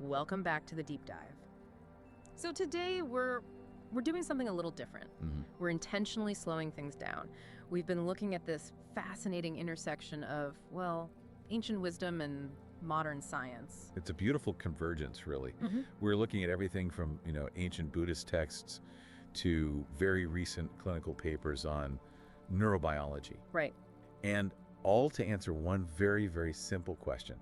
welcome back to the deep dive. So today we're doing something a little different. We're intentionally slowing things down. We've been looking at this fascinating intersection of, well, ancient wisdom and modern science. It's a beautiful convergence, really. We're looking at everything from, ancient Buddhist texts to very recent clinical papers on neurobiology. Right. And all to answer one very, very simple question.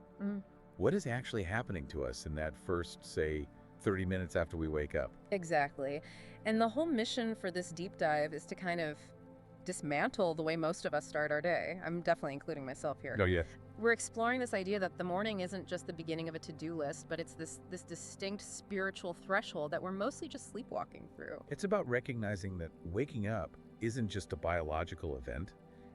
What is actually happening to us in that first, say, 30 minutes after we wake up? Exactly. And the whole mission for this deep dive is to kind of dismantle the way most of us start our day. I'm definitely including myself here. Oh, yes. We're exploring this idea that the morning isn't just the beginning of a to-do list, but it's this distinct spiritual threshold that we're mostly just sleepwalking through. It's about recognizing that waking up isn't just a biological event.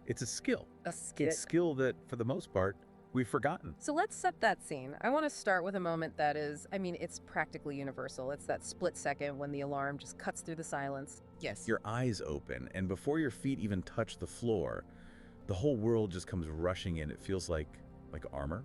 It's a skill. A skill. It's a skill that, for the most part, we've forgotten. So let's set that scene. I want to start with a moment that is, it's practically universal. It's that split second when the alarm just cuts through the silence. Yes. Your eyes open, and before your feet even touch the floor, the whole world just comes rushing in. It feels like armor.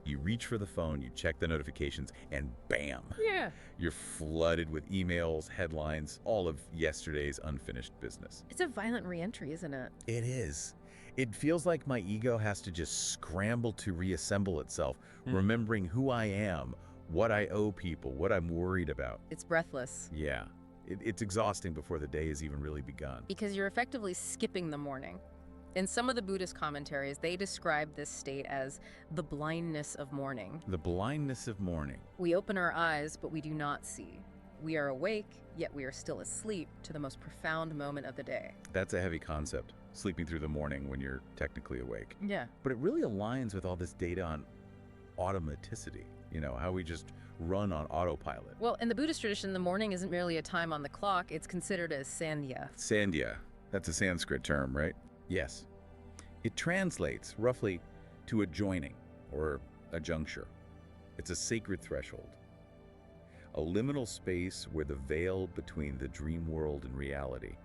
You reach for the phone, you check the notifications, and bam! Yeah. You're flooded with emails, headlines, all of yesterday's unfinished business. It's a violent re-entry, isn't it? It is. It feels like my ego has to just scramble to reassemble itself, remembering who I am, what I owe people, what I'm worried about. It's breathless. Yeah. It's exhausting before the day has even really begun. Because you're effectively skipping the morning. In some of the Buddhist commentaries, they describe this state as the blindness of morning. The blindness of morning. We open our eyes, but we do not see. We are awake, yet we are still asleep to the most profound moment of the day. That's a heavy concept, sleeping through the morning when you're technically awake. Yeah. But it really aligns with all this data on automaticity, how we just run on autopilot. Well, in the Buddhist tradition, the morning isn't merely a time on the clock, it's considered as sandhya. Sandhya, that's a Sanskrit term, right? Yes. It translates roughly to a joining or a juncture. It's a sacred threshold, a liminal space where the veil between the dream world and reality,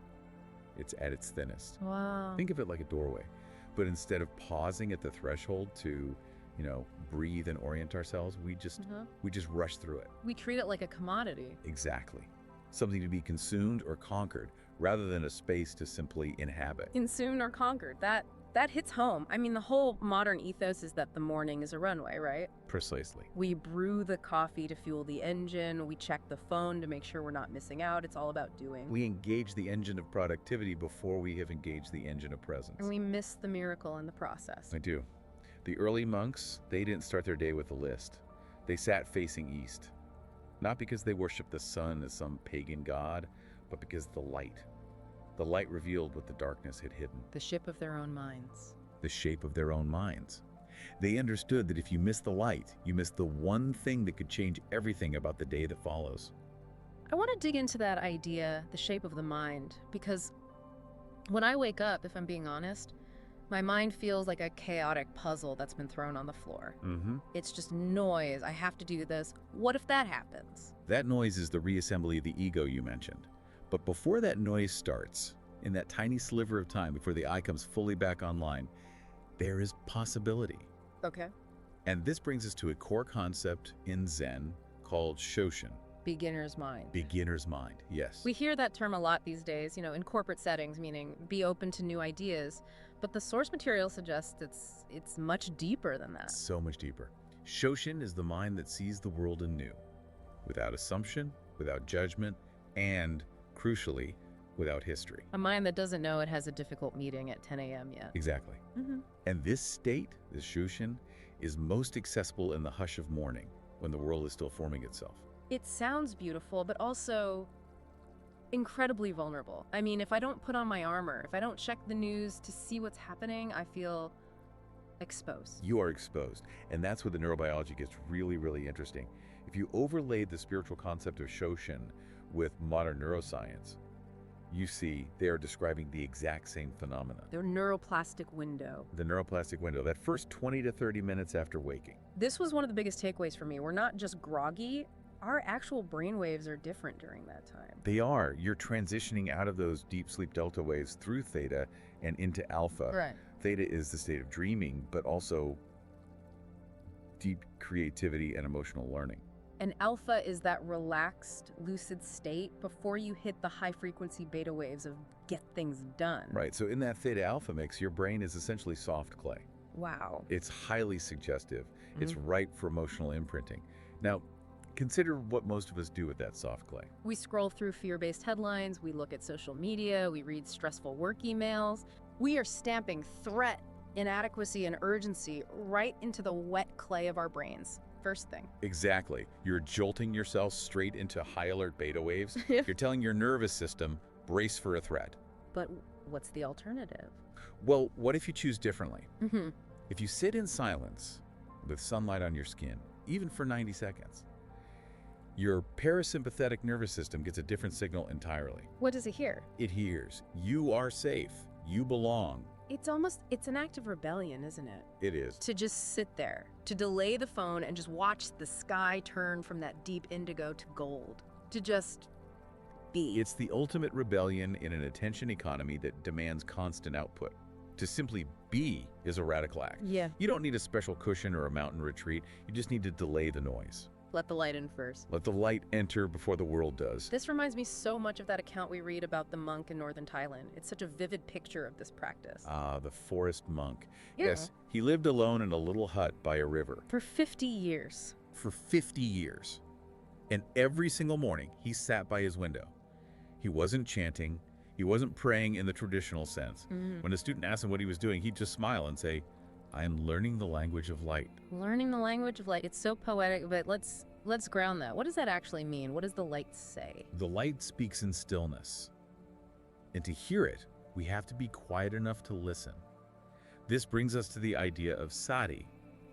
it's at its thinnest. Wow. Think of it like a doorway, but instead of pausing at the threshold to, breathe and orient ourselves, we just rush through it. We treat it like a commodity. Exactly. Something to be consumed or conquered, rather than a space to simply inhabit. Consumed or conquered. That hits home. The whole modern ethos is that the morning is a runway, right? Precisely. We brew the coffee to fuel the engine. We check the phone to make sure we're not missing out. It's all about doing. We engage the engine of productivity before we have engaged the engine of presence. And we miss the miracle in the process. I do. The early monks, they didn't start their day with a list. They sat facing east. Not because they worshiped the sun as some pagan god, but because the light revealed what the darkness had hidden. The ship of their own minds. The shape of their own minds. They understood that if you miss the light, you miss the one thing that could change everything about the day that follows. I want to dig into that idea, the shape of the mind, because when I wake up, if I'm being honest, my mind feels like a chaotic puzzle that's been thrown on the floor. It's just noise. I have to do this. What if that happens? That noise is the reassembly of the ego you mentioned. But before that noise starts, in that tiny sliver of time before the eye comes fully back online, there is possibility. Okay. And this brings us to a core concept in Zen called Shoshin. Beginner's mind. Beginner's mind, yes. We hear that term a lot these days, in corporate settings, meaning be open to new ideas. But the source material suggests it's much deeper than that. So much deeper. Shoshin is the mind that sees the world anew, without assumption, without judgment, and, crucially, without history. A mind that doesn't know it has a difficult meeting at 10 a.m. yet. Exactly. And this state, this Shoshin, is most accessible in the hush of morning, when the world is still forming itself. It sounds beautiful, but also incredibly vulnerable. If I don't put on my armor, if I don't check the news to see what's happening, I feel exposed. You are exposed. And that's where the neurobiology gets really, really interesting. If you overlaid the spiritual concept of Shoshin with modern neuroscience, you see they are describing the exact same phenomena. Their neuroplastic window. The neuroplastic window, that first 20 to 30 minutes after waking. This was one of the biggest takeaways for me. We're not just groggy. Our actual brain waves are different during that time. They are. You're transitioning out of those deep sleep delta waves through theta and into alpha. Right. Theta is the state of dreaming, but also deep creativity and emotional learning. And alpha is that relaxed, lucid state before you hit the high-frequency beta waves of get things done. Right, so in that theta alpha mix, your brain is essentially soft clay. Wow. It's highly suggestive. It's ripe for emotional imprinting. Now, consider what most of us do with that soft clay. We scroll through fear-based headlines, we look at social media, we read stressful work emails. We are stamping threat, inadequacy, and urgency right into the wet clay of our brains. First thing. Exactly. You're jolting yourself straight into high alert beta waves. You're telling your nervous system, brace for a threat. But what's the alternative? Well, what if you choose differently? If you sit in silence with sunlight on your skin, even for 90 seconds, your parasympathetic nervous system gets a different signal entirely. What does it hear? It hears, you are safe, you belong. It's an act of rebellion, isn't it? It is. To just sit there, to delay the phone and just watch the sky turn from that deep indigo to gold, to just be. It's the ultimate rebellion in an attention economy that demands constant output. To simply be is a radical act. Yeah. You don't need a special cushion or a mountain retreat. You just need to delay the noise. Let the light in first. Let the light enter before the world does. This reminds me so much of that account we read about the monk in northern Thailand. It's such a vivid picture of this practice. Ah, the forest monk. Yeah. Yes, he lived alone in a little hut by a river. For 50 years. For 50 years. And every single morning, he sat by his window. He wasn't chanting. He wasn't praying in the traditional sense. When a student asked him what he was doing, he'd just smile and say, I am learning the language of light. Learning the language of light. It's so poetic, but let's ground that. What does that actually mean? What does the light say? The light speaks in stillness. And to hear it, we have to be quiet enough to listen. This brings us to the idea of sati,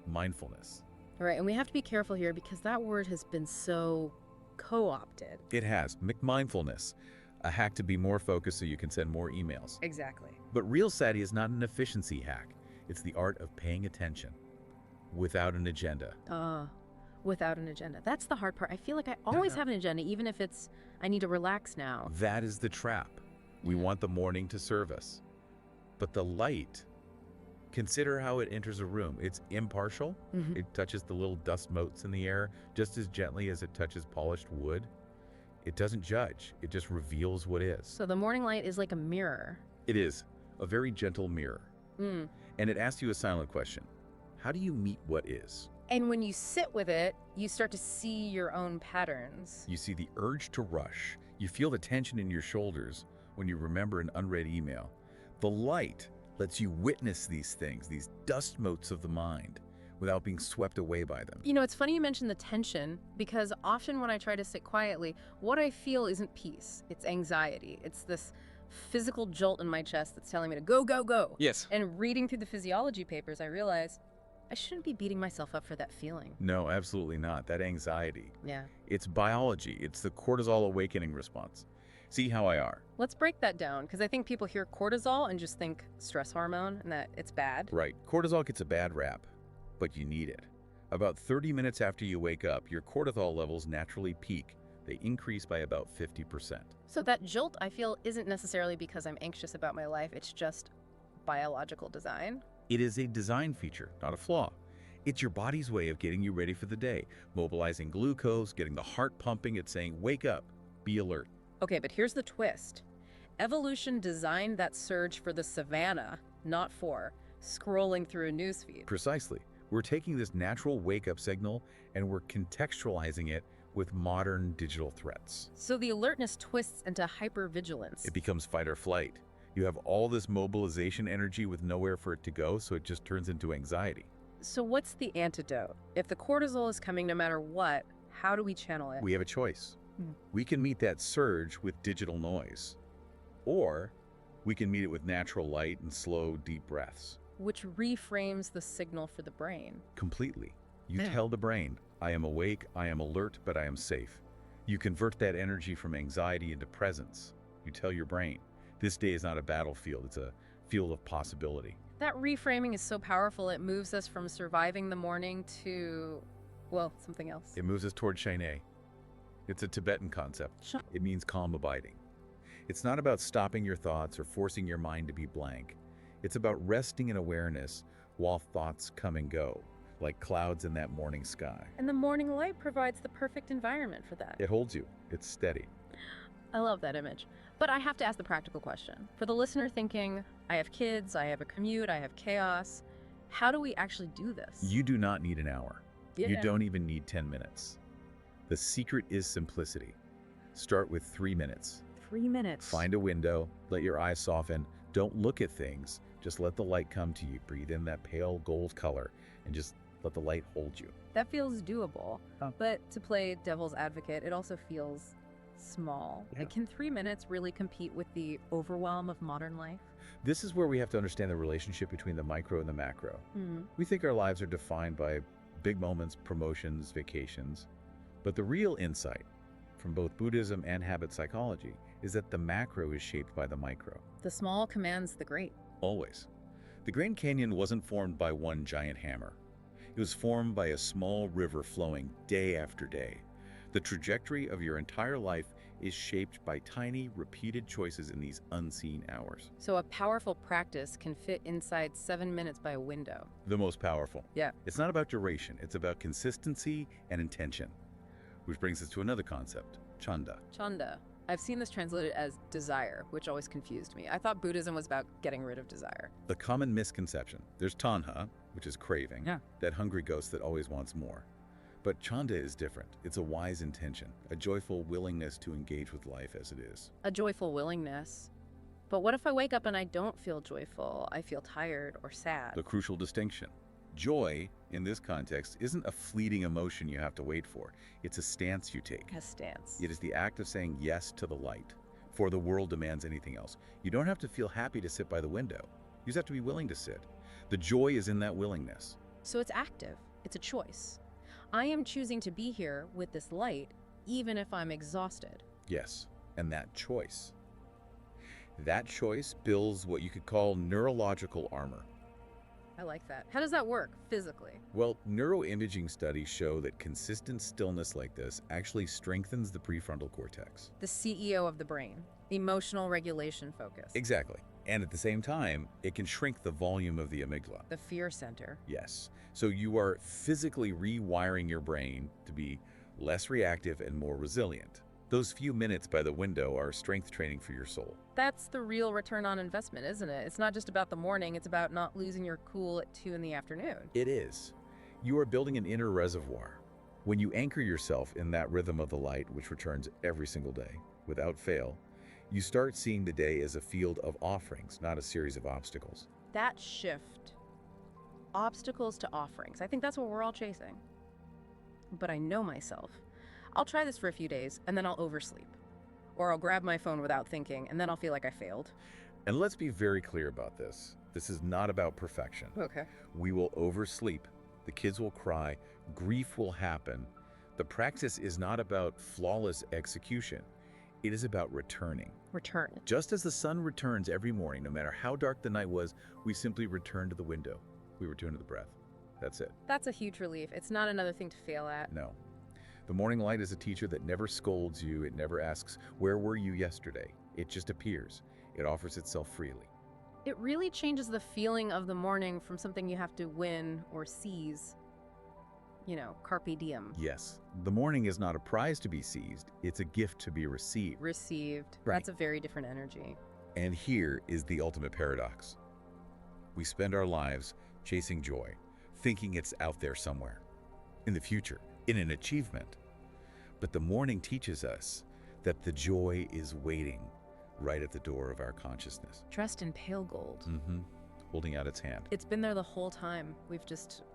mindfulness. Right, and we have to be careful here because that word has been so co-opted. It has. Mindfulness, a hack to be more focused so you can send more emails. Exactly. But real sati is not an efficiency hack. It's the art of paying attention without an agenda. Without an agenda. That's the hard part. I feel like I always have an agenda, even if it's, I need to relax now. That is the trap. We want the morning to serve us. But the light, consider how it enters a room. It's impartial. It touches the little dust motes in the air just as gently as it touches polished wood. It doesn't judge. It just reveals what is. So the morning light is like a mirror. It is a very gentle mirror. And it asks you a silent question. How do you meet what is? And when you sit with it, you start to see your own patterns. You see the urge to rush. You feel the tension in your shoulders when you remember an unread email. The light lets you witness these things, these dust motes of the mind, without being swept away by them. You know, it's funny you mentioned the tension, because often when I try to sit quietly, what I feel isn't peace, it's anxiety. It's this physical jolt in my chest that's telling me to go, go, go. Yes. And reading through the physiology papers, I realize I shouldn't be beating myself up for that feeling. No, absolutely not. That anxiety. Yeah. It's biology. It's the cortisol awakening response. See how I are. Let's break that down, because I think people hear cortisol and just think stress hormone and that it's bad. Right. Cortisol gets a bad rap, but you need it. About 30 minutes after you wake up, your cortisol levels naturally peak. They increase by about 50%. So that jolt I feel isn't necessarily because I'm anxious about my life, it's just biological design. It is a design feature, not a flaw. It's your body's way of getting you ready for the day, mobilizing glucose, getting the heart pumping. It's saying, wake up, be alert. Okay, but here's the twist. Evolution designed that surge for the savannah, not for scrolling through a newsfeed. Precisely. We're taking this natural wake-up signal and we're contextualizing it with modern digital threats. So the alertness twists into hypervigilance. It becomes fight or flight. You have all this mobilization energy with nowhere for it to go, so it just turns into anxiety. So what's the antidote? If the cortisol is coming no matter what, how do we channel it? We have a choice. We can meet that surge with digital noise, or we can meet it with natural light and slow, deep breaths. Which reframes the signal for the brain. Completely. You tell the brain, I am awake, I am alert, but I am safe. You convert that energy from anxiety into presence. You tell your brain, this day is not a battlefield, it's a field of possibility. That reframing is so powerful, it moves us from surviving the morning to, well, something else. It moves us toward Shine. It's a Tibetan concept. It means calm abiding. It's not about stopping your thoughts or forcing your mind to be blank. It's about resting in awareness while thoughts come and go. like clouds in that morning sky. And the morning light provides the perfect environment for that. It holds you. It's steady. I love that image. But I have to ask the practical question. For the listener thinking, I have kids, I have a commute, I have chaos, how do we actually do this? You do not need an hour. Yeah. You don't even need 10 minutes. The secret is simplicity. Start with 3 minutes. 3 minutes. Find a window, let your eyes soften. Don't look at things. Just let the light come to you. Breathe in that pale gold color and just let the light hold you. That feels doable. Oh. But to play devil's advocate, it also feels small. Yeah. Like, can 3 minutes really compete with the overwhelm of modern life? This is where we have to understand the relationship between the micro and the macro. We think our lives are defined by big moments, promotions, vacations. But the real insight from both Buddhism and habit psychology is that the macro is shaped by the micro. The small commands the great. Always. The Grand Canyon wasn't formed by one giant hammer. It was formed by a small river flowing day after day. The trajectory of your entire life is shaped by tiny, repeated choices in these unseen hours. So a powerful practice can fit inside 7 minutes by a window. The most powerful. Yeah. It's not about duration, it's about consistency and intention. Which brings us to another concept, chanda. Chanda. I've seen this translated as desire, which always confused me. I thought Buddhism was about getting rid of desire. The common misconception. There's tanha, which is craving, Yeah. that hungry ghost that always wants more. But chanda is different. It's a wise intention, a joyful willingness to engage with life as it is. A joyful willingness. But what if I wake up and I don't feel joyful? I feel tired or sad. The crucial distinction. Joy, in this context, isn't a fleeting emotion you have to wait for. It's a stance you take. A stance. It is the act of saying yes to the light, before the world demands anything else. You don't have to feel happy to sit by the window. You just have to be willing to sit. The joy is in that willingness. So it's active. It's a choice. I am choosing to be here with this light, even if I'm exhausted. Yes, and that choice. That choice builds what you could call neurological armor. I like that. How does that work physically? Well, neuroimaging studies show that consistent stillness like this actually strengthens the prefrontal cortex. The CEO of the brain. Emotional regulation focus. Exactly. And at the same time, it can shrink the volume of the amygdala. The fear center. Yes. So you are physically rewiring your brain to be less reactive and more resilient. Those few minutes by the window are strength training for your soul. That's the real return on investment, isn't it? It's not just about the morning, it's about not losing your cool at 2 in the afternoon. It is. You are building an inner reservoir. When you anchor yourself in that rhythm of the light, which returns every single day, without fail, you start seeing the day as a field of offerings, not a series of obstacles. That shift. Obstacles to offerings. I think that's what we're all chasing. But I know myself. I'll try this for a few days, and then I'll oversleep. Or I'll grab my phone without thinking, and then I'll feel like I failed. And let's be very clear about this. This is not about perfection. Okay. We will oversleep. The kids will cry. Grief will happen. The practice is not about flawless execution. It is about returning. Return. Just as the sun returns every morning, no matter how dark the night was, we simply return to the window. We return to the breath. That's it. That's a huge relief. It's not another thing to fail at. No. The morning light is a teacher that never scolds you. It never asks, "Where were you yesterday?" It just appears. It offers itself freely. It really changes the feeling of the morning from something you have to win or seize. You know, carpe diem. Yes. The morning is not a prize to be seized. It's a gift to be received. Received. Right. That's a very different energy. And here is the ultimate paradox. We spend our lives chasing joy, thinking it's out there somewhere, in the future, in an achievement. But the morning teaches us that the joy is waiting right at the door of our consciousness. Dressed in pale gold. Holding out its hand. It's been there the whole time. We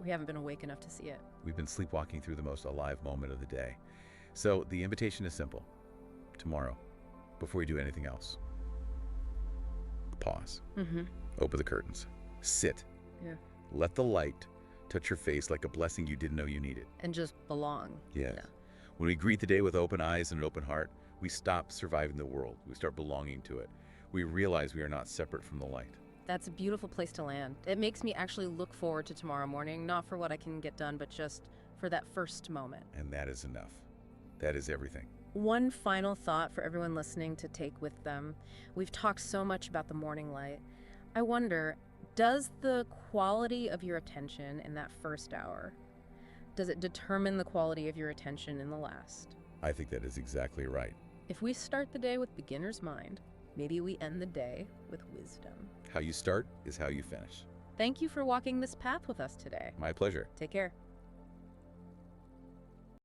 haven't been awake enough to see it. We've been sleepwalking through the most alive moment of the day. So the invitation is simple. Tomorrow, before you do anything else, pause. Open the curtains. Sit. Yeah. Let the light touch your face like a blessing you didn't know you needed. And just belong. Yes. Yeah. When we greet the day with open eyes and an open heart, we stop surviving the world. We start belonging to it. We realize we are not separate from the light. That's a beautiful place to land. It makes me actually look forward to tomorrow morning, not for what I can get done, but just for that first moment. And that is enough. That is everything. One final thought for everyone listening to take with them. We've talked so much about the morning light. I wonder, Does the quality of your attention in that first hour, does it determine the quality of your attention in the last? I think that is exactly right. If we start the day with beginner's mind, maybe we end the day with wisdom. How you start is how you finish. Thank you for walking this path with us today. My pleasure. Take care.